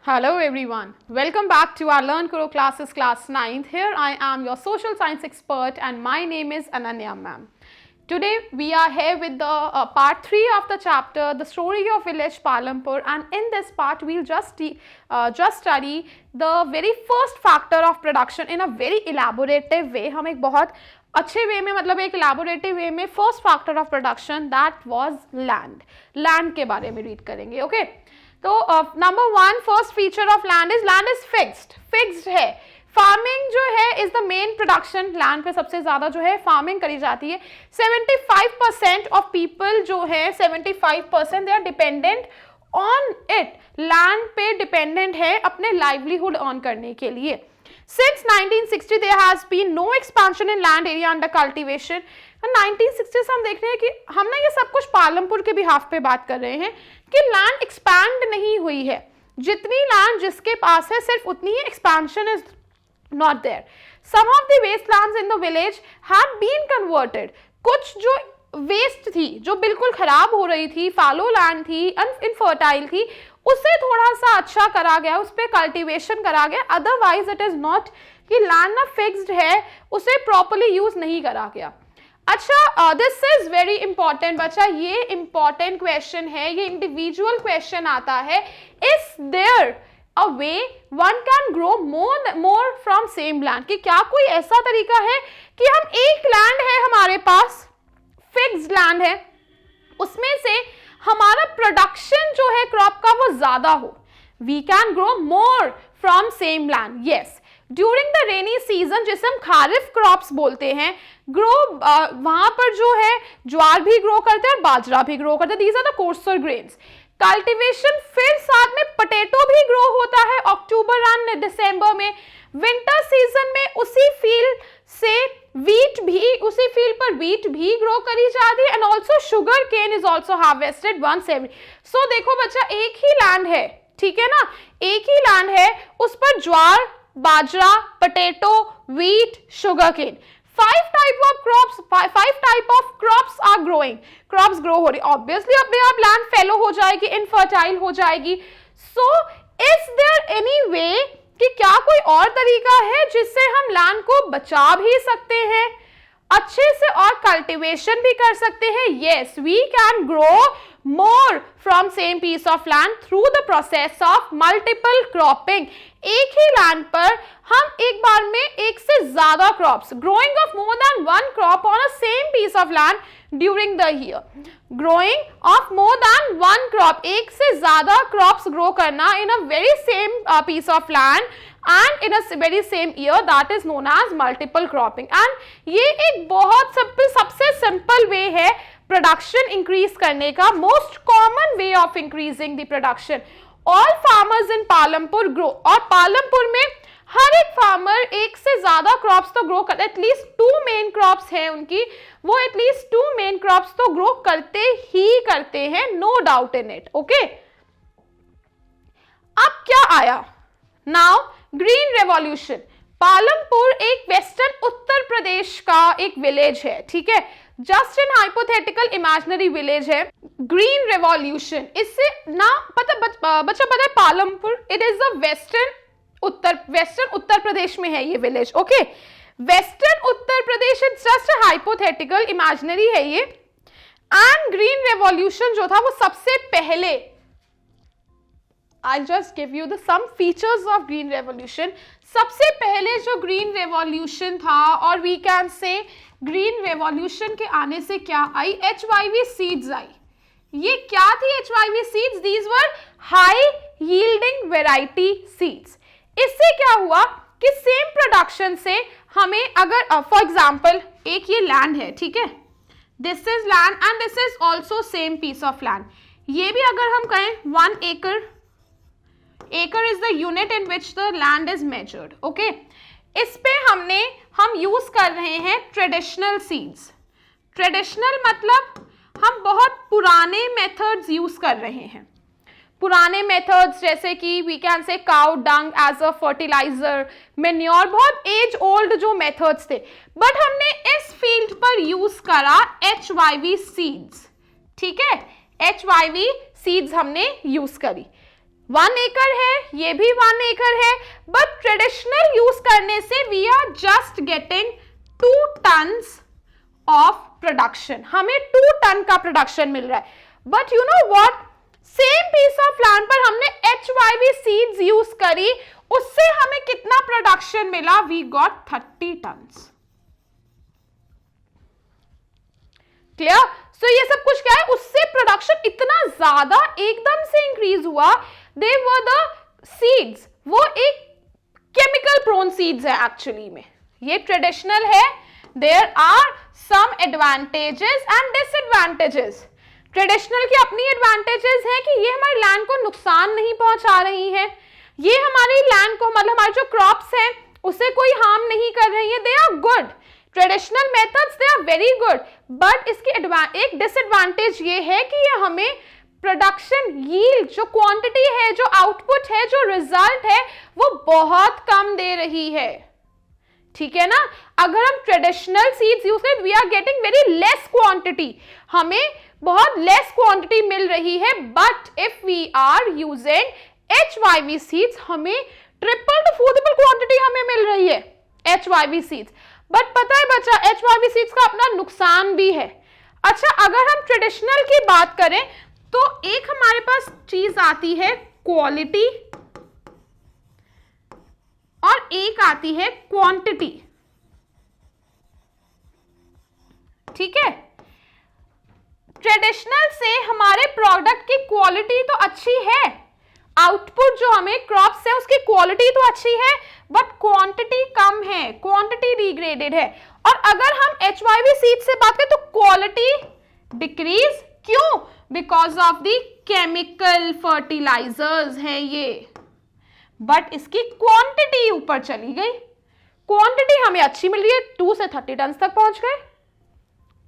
Hello everyone, welcome back to our Learn Karo classes class 9th. Here I am your social science expert and my name is Ananya ma'am. Today we are here with the part 3 of the chapter, the story of village Palampur, and in this part we'll just study the very first factor of production in a very elaborative way. हम एक बहुत अच्छे वे में मतलब एक elaborative वे में first factor of production that was land के बारे में read करेंगे. Okay. तो number 1 first feature of land is fixed है. फार्मिंग जो है is the main production. Land पे सबसे ज्यादा जो है फार्मिंग करी जाती है. 75% ऑफ पीपल जो है 75% they are dependent on it. Land पे डिपेंडेंट है अपने लाइवलीहुड अर्न करने के लिए. Since 1960 there has been no expansion in land area under cultivation. 1960 से हम देख रहे हैं कि हम ना ये सब कुछ पालमपुर के बिहाफ पे बात कर रहे हैं कि लैंड एक्सपैंड नहीं हुई है. जितनी लैंड जिसके पास है सिर्फ उतनी ही expansion is not there. Some of the waste lands in the village have been converted. कुछ जो वेस्ट थी, जो बिल्कुल खराब हो रही थी, फैलो लैंड थी, इनफर्टाइल थी, उसे थोड़ा सा अच्छा करा गया, उस पर कल्टीवेशन करा गया. अदरवाइज इट इज नॉट कि लैंड ना फिक्स्ड है, उसे प्रॉपरली यूज नहीं करा गया. अच्छा, दिस इज वेरी इंपॉर्टेंट बच्चा. ये इंपॉर्टेंट क्वेश्चन है, ये इंडिविजुअल क्वेश्चन आता है. Is there a way one can grow more from same land? कि क्या कोई ऐसा तरीका है कि हम एक लैंड है हमारे पास, फिक्स्ड लैंड है, उसमें से हमारा प्रोडक्शन जो है क्रॉप का वो ज्यादा हो. We can grow more from same land. Yes, during the rainy season, जिसे हम खारिफ क्रॉप्स बोलते हैं, ग्रो वहां पर जो है ज्वार भी ग्रो करते हैं, बाजरा भी ग्रो करते हैं. These are the coarser grains. Cultivation फिर साथ में पोटैटो भी ग्रो होता है अक्टूबर एंड दिसंबर में. विंटर सीजन में उसी फील्ड से उसी फील्ड पर वीट भी ग्रो करी जाती है. And also sugar cane is also harvested once every. So देखो बच्चा, एक ही लैंड है, ठीक है ना, एक ही लैंड है, उस पर jowar, bajra, potato, wheat, sugar cane, 5 type of crops are growing. Crops grow हो रही, ऑब्वियसली अपने आप लैंड फेलो हो जाएगी, इनफर्टाइल हो जाएगी. So is there any way कि क्या कोई और तरीका है जिससे हम लैंड को बचा भी सकते हैं, अच्छे से और कल्टीवेशन भी कर सकते हैं? Yes, we can grow more from same piece of land through the process of multiple cropping. एक ही लैंड पर हम एक बार में एक से ज्यादा crops, growing of more than one crop on a same piece of land during the year. Growing of more than one crop, एक से ज्यादा क्रॉप्स ग्रो करना in a very same piece of land and in a very same year, that is known as multiple cropping. and ये एक बहुत सबसे simple way है production increase करने का. Most common way of increasing the production. All farmers in Palampur grow, और पालमपुर में हर एक फार्मर एक से ज्यादा क्रॉप्स तो ग्रो करते, एटलीस्ट 2 मेन क्रॉप्स हैं उनकी, वो एटलीस्ट 2 मेन क्रॉप्स तो ग्रो करते ही करते हैं, no doubt in it. Okay, अब क्या आया नाउ? Green revolution. पालमपुर एक वेस्टर्न उत्तर प्रदेश का एक विलेज है, ठीक है, just an hypothetical imaginary village है. ग्रीन रेवोल्यूशन, इससे ना बच्चा पता है Palampur it is the western Uttar Pradesh में है ये village. Okay, western Uttar Pradesh is just a hypothetical imaginary है ये. एंड ग्रीन रेवोल्यूशन जो था वो सबसे पहले, I'll just give you some features of green revolution. सबसे पहले जो green revolution था, और we can say green revolution के आने से क्या आई? HYV seeds आई. ये क्या थी HYV seeds? These were high yielding variety seeds. इससे क्या हुआ कि सेम प्रोडक्शन से हमें अगर फॉर एग्जाम्पल एक ये लैंड है, ठीक है, this is land and this is also same piece of land. ये भी अगर हम कहें 1 acre is the unit in which the land is measured. okay, इस पे हम यूज कर रहे हैं ट्रेडिशनल सीड्स. ट्रेडिशनल मतलब हम बहुत पुराने मेथड्स यूज कर रहे हैं. पुराने मेथड्स जैसे कि we can say cow dung as a fertilizer, manure, बहुत एज ओल्ड जो मेथड्स थे, बट हमने इस फील्ड पर यूज करा HYV सीड्स. ठीक है, HYV सीड्स हमने यूज करी. 1 एकड़ है, ये भी 1 एकड़ है, बट ट्रेडिशनल यूज करने से we are just getting 2 tons of production, हमें 2 टन का प्रोडक्शन मिल रहा है. But you know what, same piece of land पर हमने HYV सीड्स यूज करी, उससे हमें कितना प्रोडक्शन मिला? We got 30 tons. Clear? So ये सब कुछ क्या है, उससे प्रोडक्शन इतना ज्यादा एकदम से इंक्रीज हुआ. दे वर द सीड्स, वो एक केमिकल प्रोन सीड्स है एक्चुअली में. ये ट्रेडिशनल है. There are some advantages and disadvantages. Traditional की अपनी एडवांटेजेस है कि ये हमारी लैंड को नुकसान नहीं पहुंचा रही है, ये हमारी लैंड को, मतलब हमारे जो क्रॉप्स हैं उसे कोई हार्म नहीं कर रही है. They are good. Traditional methods they are very good. But इसकी एक डिसएडवांटेज ये है कि ये हमें प्रोडक्शन यील्ड, जो क्वांटिटी है, जो आउटपुट है, जो रिजल्ट है, वो बहुत कम दे रही है. ठीक है ना? अगर हम ट्रेडिशनल सीड्स यूज करें, we are getting very less quantity, हमें बहुत लेस क्वांटिटी मिल रही है. But if we are using HYV seeds, हमें ट्रिपल टू 4 क्वांटिटी हमें मिल रही है HYV सीड्स. बट पता है बच्चा, HYV सीड्स का अपना नुकसान भी है. अच्छा, अगर हम ट्रेडिशनल की बात करें तो एक हमारे पास चीज आती है क्वालिटी और एक आती है क्वांटिटी. ठीक है? ट्रेडिशनल से हमारे प्रोडक्ट की क्वालिटी तो अच्छी है, आउटपुट जो हमें क्रॉप से उसकी क्वालिटी तो अच्छी है, बट क्वांटिटी कम है, क्वांटिटी डिग्रेडेड है. और अगर हम HYV सीड से बात करें तो क्वालिटी डिक्रीज. क्यों? Because of the chemical fertilizers हैं ये. बट इसकी क्वांटिटी ऊपर चली गई, क्वांटिटी हमें अच्छी मिल रही है, 2 से 30 टन तक पहुंच गए.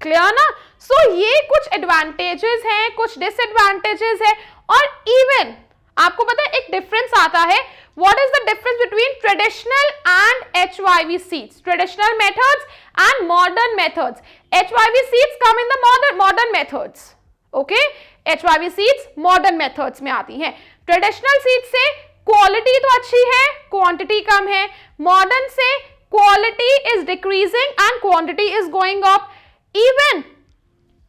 क्लियर ना? सो ये कुछ एडवांटेजेस हैं, कुछ डिसएडवांटेजेस है. और इवन आपको पता है एक डिफरेंस आता है. What is the difference between traditional and HYV seeds? Traditional methods and modern methods. HYV seeds come in the modern methods. Okay, HYV seeds modern methods में आती हैं. ट्रेडिशनल सीड से क्वालिटी तो अच्छी है, क्वांटिटी कम है. मॉडर्न से quality is decreasing and quantity is going up. Even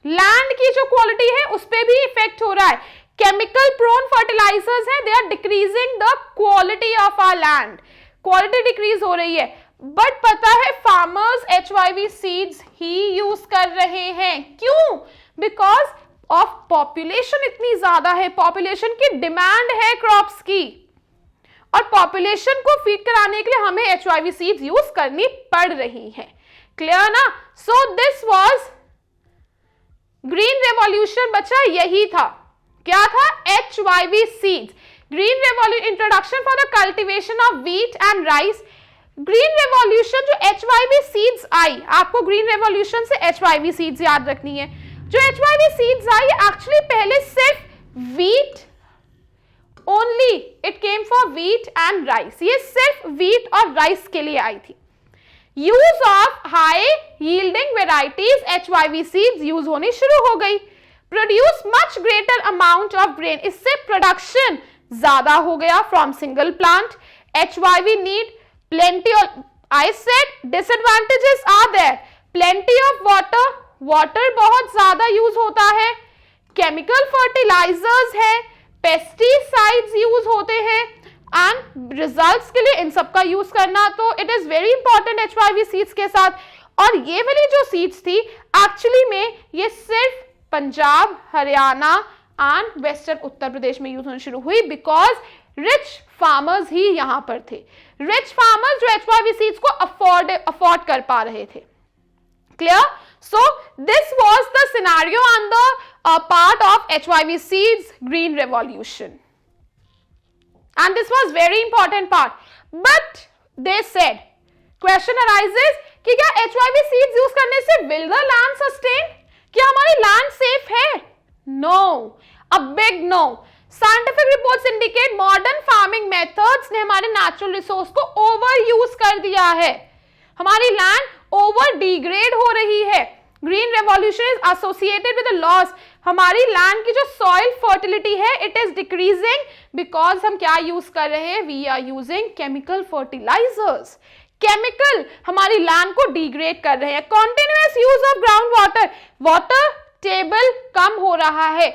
land की जो क्वालिटी है उस पर भी इफेक्ट हो रहा है. केमिकल प्रोन फर्टिलाइजर्स हैं, they are decreasing the quality of our land, quality decrease हो रही है. बट पता है फार्मर्स HYV सीड्स ही यूज कर रहे हैं. क्यों? बिकॉज ऑफ पॉपुलेशन इतनी ज्यादा है, पॉपुलेशन की डिमांड है क्रॉप्स की, और पॉपुलेशन को फीड कराने के लिए हमें HYV सीड्स यूज करनी पड़ रही है. क्लियर ना? सो दिस वाज ग्रीन रेवोल्यूशन. बच्चा यही था. क्या था? HYV seeds. Green revolution, introduction for the cultivation of wheat and rice. Green revolution जो HYV सीड्स आई, आपको ग्रीन रेवोल्यूशन से HYV सीड्स याद रखनी है. जो HYV सीड्स आई एक्चुअली पहले सिर्फ wheat only, it came for wheat and rice. ये सिर्फ व्हीट और राइस के लिए आई थी. Use of high yielding varieties HYV seeds use होनी शुरू हो गई. Produce much greater amount of grain, इससे प्रोडक्शन ज्यादा हो गया from single plant. HYV need plenty of, I said disadvantages are there. Plenty of water, water बहुत ज्यादा यूज होता है. केमिकल फर्टिलाइजर्स है, पेस्टिसाइड्स यूज होते हैं, एंड रिजल्ट्स के लिए इन सब का यूज करना, तो it is very important HYV seeds के साथ. और ये वाली जो सीड्स थी एक्चुअली में ये सिर्फ पंजाब, हरियाणा एंड वेस्टर्न उत्तर प्रदेश में यूज होनी शुरू हुई, बिकॉज रिच फार्मर्स ही यहां पर थे. रिच फार्मर्स जो HYV सीड्स को अफोर्ड कर पा रहे थे. Clear? So this was the scenario on the part of HYV seeds green revolution, and this was very important part. But they said, question arises कि क्या HYV सीड्स यूज करने से will the land sustain? क्या हमारी land safe है? No, a big no. Scientific reports indicate modern farming methods ने हमारे natural resource को ओवर यूज कर दिया है. हमारी लैंड ओवर डिग्रेड हो रही है. Green revolution is associated with the loss, हमारी लैंड की जो सॉइल फर्टिलिटी है इट इज डिक्रीजिंग बिकॉज हम क्या यूज कर रहे हैं, we are using chemical fertilisers. Chemical हमारी लैंड को डिग्रेड कर रहे हैं। Continuous use of ground water, water table कम हो रहा है।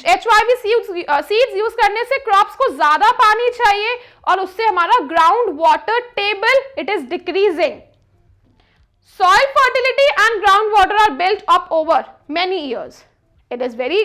HYV सीड्स यूज करने से क्रॉप्स को ज्यादा पानी चाहिए और उससे हमारा ground water table it is decreasing. Soil fertility and groundwater are built up over many years. It is very,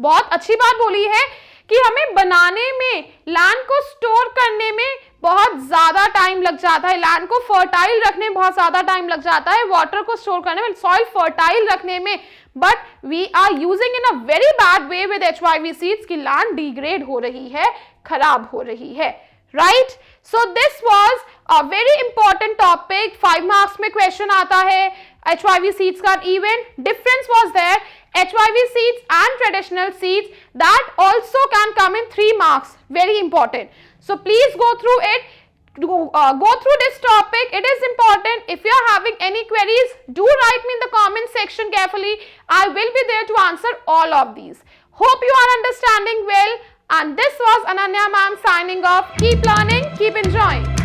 बहुत अच्छी बात बोली है कि हमें बनाने में, लैंड को स्टोर करने में बहुत ज्यादा टाइम लग जाता है, लैंड को फर्टाइल रखने में बहुत ज्यादा टाइम लग जाता है, वाटर को स्टोर करने में, सॉइल फर्टाइल रखने में, but we are using in a very bad way with HYV seeds की लैंड डिग्रेड हो रही है, खराब हो रही है, right. So this was a very important topic, 5 marks में क्वेश्चन आता है। HYV seeds का event difference was there, HYV seeds and traditional seeds that also can come in 3 marks, very important. So please go through it, go through this topic, it is important. If you are having any queries, do write me in the comment section carefully. I will be there to answer all of these. Hope you are understanding well, and this was Ananya ma'am signing off. Keep learning, keep enjoying.